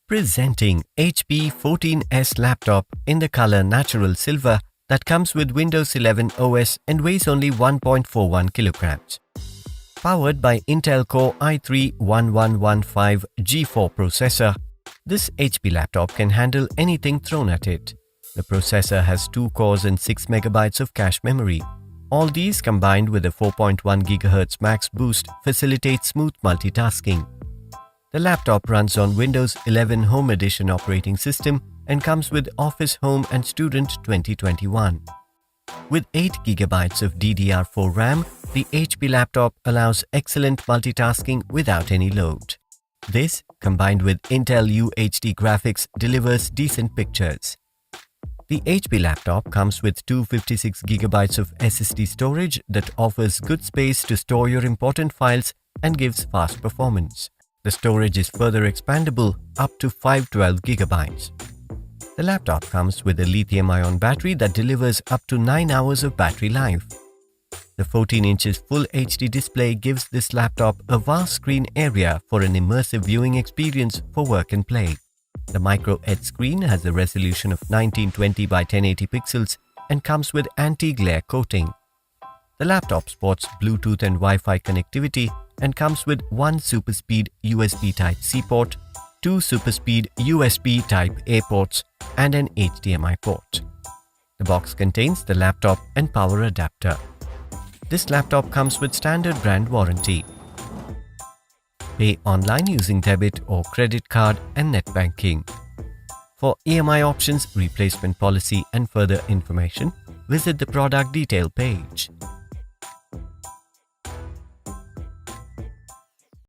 Presenting HP 14S laptop in the color Natural Silver that comes with Windows 11 OS and weighs only 1.41 kilograms. Powered by Intel Core i3-1115 G4 processor, this HP laptop can handle anything thrown at it. The processor has 2 cores and 6 MB of cache memory. All these combined with a 4.1 GHz max boost facilitate smooth multitasking. The laptop runs on Windows 11 Home Edition operating system and comes with Office Home and Student 2021. With 8 GB of DDR4 RAM, the HP laptop allows excellent multitasking without any load. This, combined with Intel UHD graphics, delivers decent pictures. The HP laptop comes with 256 GB of SSD storage that offers good space to store your important files and gives fast performance. The storage is further expandable up to 512 GB. The laptop comes with a lithium-ion battery that delivers up to 9 hours of battery life. The 14 inches Full HD display gives this laptop a vast screen area for an immersive viewing experience for work and play. The Micro Edge screen has a resolution of 1920 by 1080 pixels and comes with anti-glare coating. The laptop sports Bluetooth and Wi-Fi connectivity and comes with one SuperSpeed USB Type-C port, 2 SuperSpeed USB Type-A ports, and an HDMI port. The box contains the laptop and power adapter. This laptop comes with standard brand warranty. Pay online using debit or credit card and net banking. For EMI options, replacement policy, and further information, visit the product detail page.